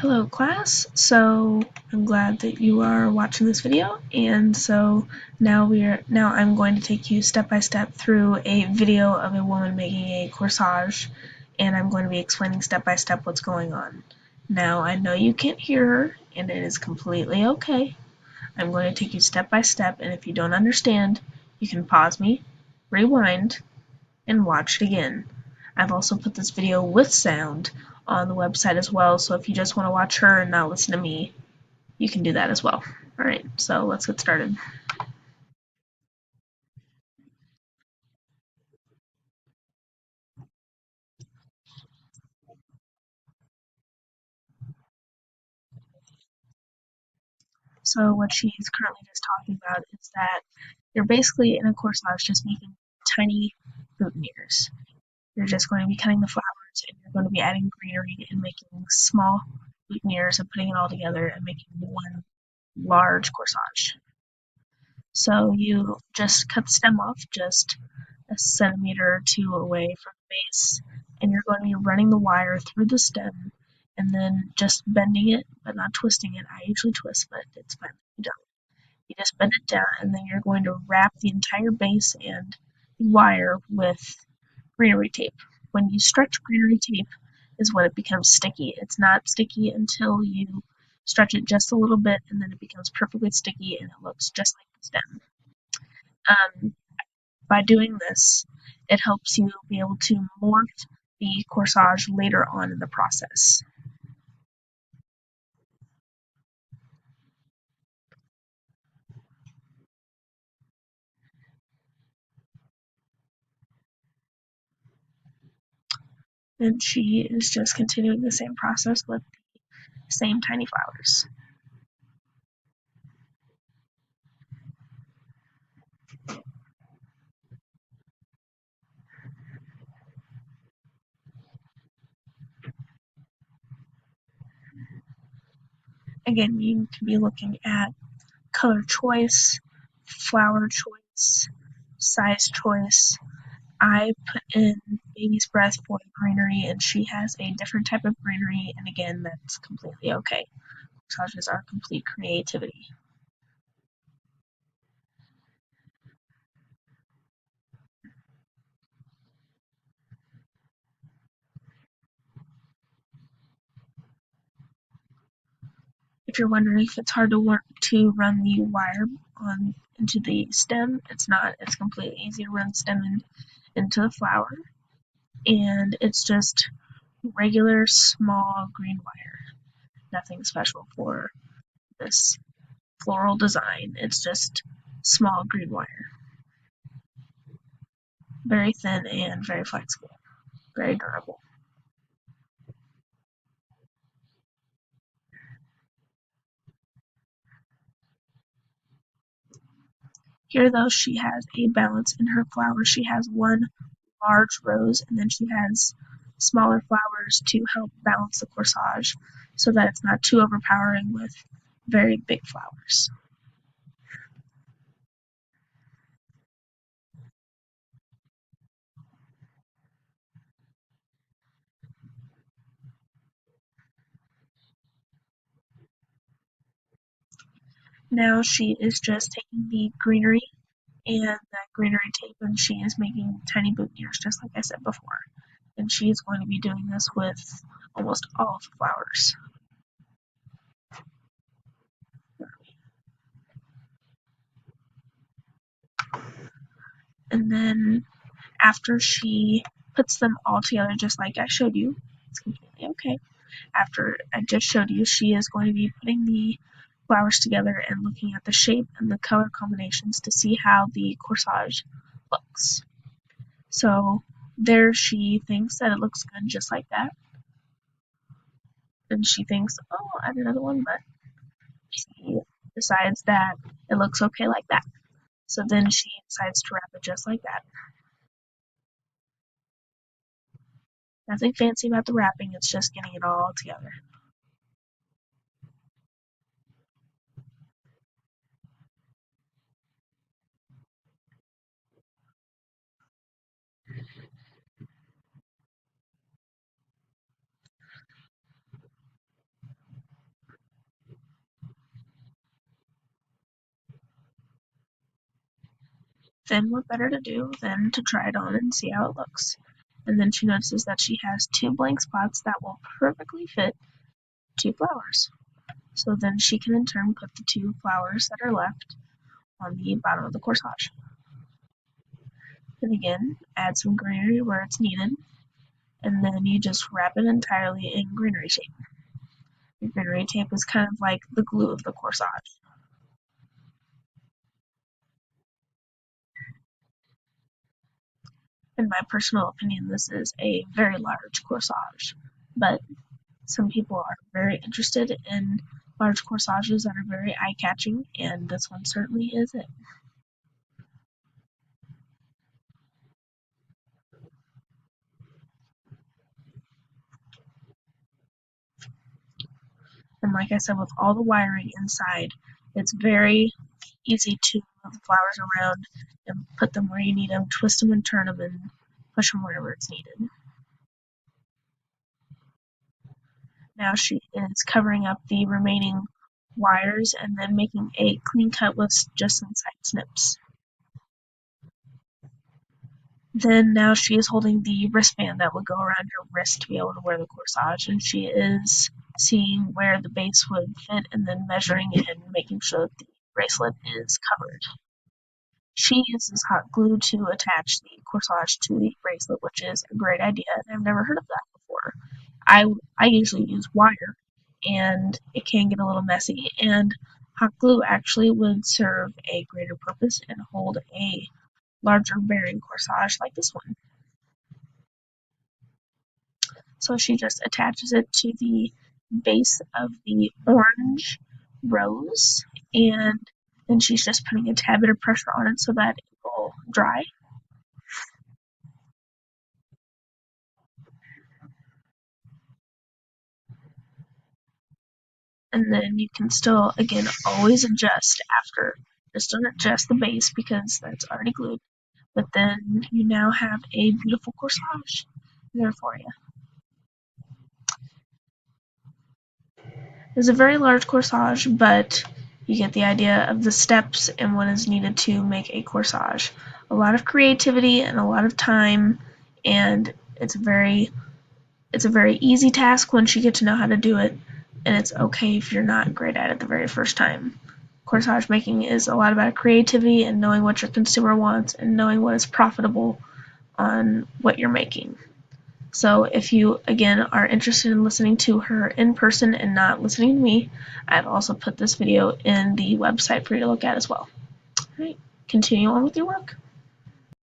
Hello class, so I'm glad that you are watching this video, and so now I'm going to take you step by step through a video of a woman making a corsage, and I'm going to be explaining step by step what's going on. Now I know you can't hear her, and it is completely okay. I'm going to take you step by step, and if you don't understand, you can pause me, rewind, and watch it again. I've also put this video with sound on the website as well, so if you just want to watch her and not listen to me, you can do that as well. Alright, so let's get started. So what she is currently just talking about is that you're basically in a corsage just making tiny boutonnieres. You're just going to be cutting the flowers and you're going to be adding greenery and making small boutonnieres and putting it all together and making one large corsage. So you just cut the stem off just a centimeter or two away from the base, and you're going to be running the wire through the stem and then just bending it, but not twisting it. I usually twist, but it's fine if you don't. You just bend it down, and then you're going to wrap the entire base and wire with greenery tape. When you stretch greenery tape is when it becomes sticky. It's not sticky until you stretch it just a little bit, and then it becomes perfectly sticky and it looks just like the stem. Um, by doing this, it helps you be able to morph the corsage later on in the process. And she is just continuing the same process with the same tiny flowers. Again, you can be looking at color choice, flower choice, size choice. I put in baby's breath for the greenery, and she has a different type of greenery, and again, that's completely okay. Corsages are complete creativity. If you're wondering if it's hard to run the wire on into the stem, it's not. It's completely easy to run the stem into the flower, and it's just regular small green wire. Nothing special for this floral design. It's just small green wire. Very thin and very flexible. Very durable. Here though she has a balance in her flower. She has one large rose and then she has smaller flowers to help balance the corsage so that it's not too overpowering with very big flowers. Now she is just taking the greenery and that greenery tape and she is making tiny boutonnieres just like I said before. And she is going to be doing this with almost all of the flowers. And then after she puts them all together just like I showed you, it's completely okay. After I just showed you, she is going to be putting the flowers together and looking at the shape and the color combinations to see how the corsage looks. So there she thinks that it looks good just like that. And she thinks, oh, I'll add another one, but she decides that it looks okay like that. So then she decides to wrap it just like that. Nothing fancy about the wrapping, it's just getting it all together. then what better to do than to try it on and see how it looks. And then she notices that she has 2 blank spots that will perfectly fit 2 flowers. So then she can in turn put the 2 flowers that are left on the bottom of the corsage. And again, add some greenery where it's needed, and then you just wrap it entirely in greenery tape. The greenery tape is kind of like the glue of the corsage. In my personal opinion, this is a very large corsage, but some people are very interested in large corsages that are very eye-catching, and this one certainly is it. And like I said, with all the wiring inside, it's very easy to move the flowers around and put them where you need them, twist them and turn them, and push them wherever it's needed. Now she is covering up the remaining wires and then making a clean cut with just some side snips. Then now she is holding the wristband that would go around your wrist to be able to wear the corsage, and she is seeing where the base would fit and then measuring it and making sure that the bracelet is covered. She uses hot glue to attach the corsage to the bracelet, which is a great idea, and I've never heard of that before. I usually use wire, and it can get a little messy, and hot glue actually would serve a greater purpose and hold a larger bearing corsage like this one. So she just attaches it to the base of the orange rose, and then she's just putting a tad bit of pressure on it so that it will dry. And then you can still, again, always adjust after. Just don't adjust the base because that's already glued. But then you now have a beautiful corsage there for you. It's a very large corsage, but you get the idea of the steps and what is needed to make a corsage. A lot of creativity and a lot of time, and it's a very easy task once you get to know how to do it, and it's okay if you're not great at it the very first time. Corsage making is a lot about creativity and knowing what your consumer wants and knowing what is profitable on what you're making. So if you, again, are interested in listening to her in person and not listening to me, I've also put this video in the website for you to look at as well. All right, continue on with your work.